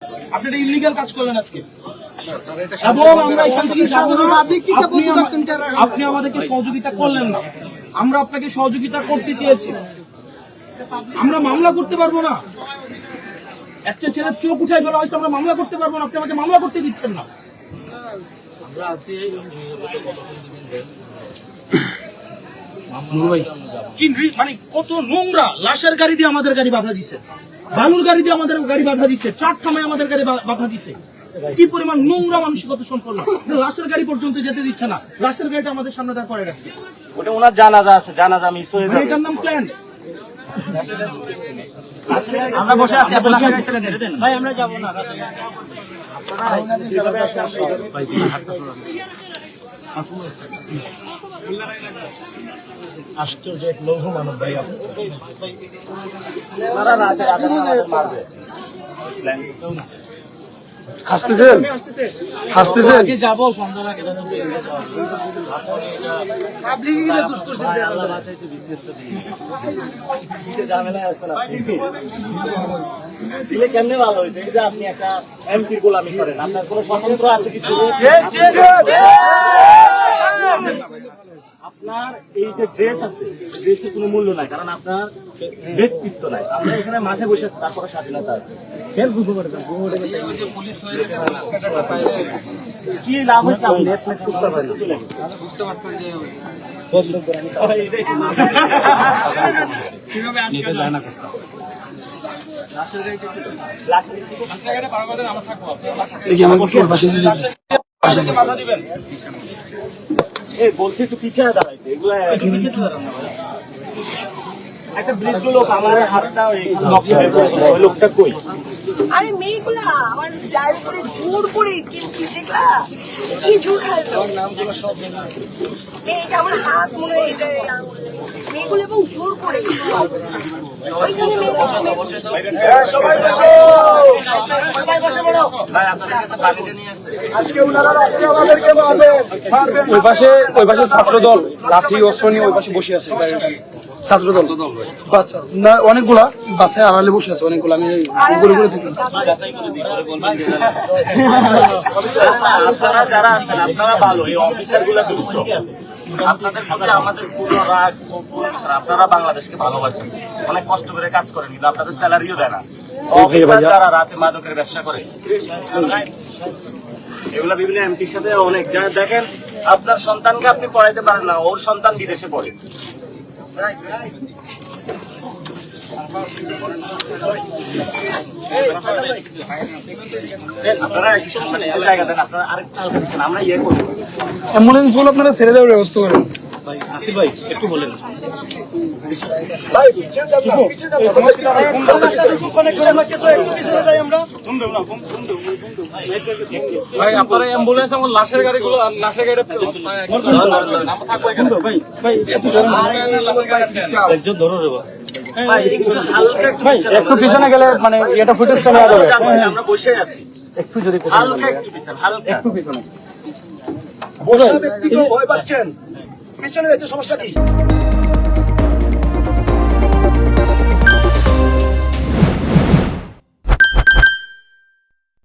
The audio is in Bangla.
আপনি একটা ইলিগাল কাজ করলেন আজকে, এবং আমরা এখান থেকে আপনি আমাদেরকে সহযোগিতা করলেন না। আমরা আপনাকে সহযোগিতা করতে চেয়েছি, আমরা মামলা করতে পারবো না। একটা ছেলের চোখ উঠাই ফেলা হয়েছে, আমরা মামলা করতে পারবো না। আপনি আমাকে মামলা করতে দিচ্ছেন না। মানে কত নোংরা লাশের গাড়ি দিয়ে আমাদের গাড়ি বাধা দিছে, বালুর গাড়ি দিয়ে আমাদের গাড়ি বাধা দিছে, ট্রাক থামায় আমাদের গাড়ি বাধা দিছে। কি পরিমাণ নোংরা মানসিকতা সম্পন্ন, লাশের গাড়ি পর্যন্ত যেতে দিচ্ছে না। লাশের গাড়িটা আমাদের সামনে দাঁড় করে রাখছে। ওটা ওনার জানাজা আছে, জানাজা মিস হয়ে যাবে। এটার নাম প্ল্যান। আমরা বসে আছি, ভাই আমরা যাবো না। আশ্চর্য এক লৌহ মানব ভাই। হাসতেছেন হাসতেছেন যাবো সন্ধ্যা আগে দিলে কেমনে ভালো হইতো? এই যে আপনি একটা এমপির গোলামি করেন, আপনার কোনো স্বতন্ত্র আছে কিছু? আপনার এই যে ড্রেস আছে, ড্রেসের কোনো মূল্য নাই, কারণ আপনার ব্যক্তিত্ব নাই। আমরা এখানে মাঠে বসে আছি, তারপরে স্বাধীনতা আছে। কি লাভ হয়েছে? আপনি বুঝতে পারতেন যে বলছি একটু পিছিয়ে দাঁড়াইতে। এগুলো একটা বৃদ্ধ লোক, আমার হাতটা ওই লোকটা কই? আরে মেয়েগুলা আমার গায়ের উপরে জোর করে কিন্তু দেখলা কি জোর খাইলো। এই যে আমার হাত মনে হয় এটা মেয়েগুলো, এবং জোর করে ওইখানে ওই পাশে ছাত্রদল লাঠি অস্ত্র নিয়ে ওই পাশে বসে আছে। ছাত্রদল আচ্ছা না, অনেকগুলা বাসে আড়ালে বসে আছে অনেকগুলো। আমি ঘুরে ঘুরে দেখি। আপনারা যারা আছেন আপনারা ভালো, এই অফিসার গুলা দুষ্ট। আপনাদের প্রতি আমাদের পুরো রাগ, আপনারা বাংলাদেশকে ভালোবাসেন, অনেক কষ্ট করে কাজ করেন, কিন্তু আপনাদের স্যালারিও দেয় না। অফিসার যারা রাতে মাদকের ব্যবসা করে, এগুলা বিভিন্ন এমপির সাথে অনেক দেখেন। আপনার সন্তানকে আপনি পড়াইতে পারেন না, ওর সন্তান বিদেশে পড়ে। আপনারা একই সমস্যা নেই, জায়গা দেন, আপনারা আরেকটা আমরা ইয়ে করবো। অ্যাম্বুলেন্স গুলো আপনারা ছেড়ে দেওয়ার ব্যবস্থা করেন। আসিফ ভাই একটু বলেন। ভাই আপনারা অ্যাম্বুলেন্স এবং লাশের গাড়িগুলো, লাশের গাড়ি একজন ধরো রে একটু পিছনে গেলে মানে এটা ফুটেজ চলে যাবে। আমরা বসে আছি, একটু যদি হালকা একটু পিছনে, হালকা একটু পিছনে বসা ব্যক্তি ভয় পাচ্ছেন, পিছনে সমস্যা কি?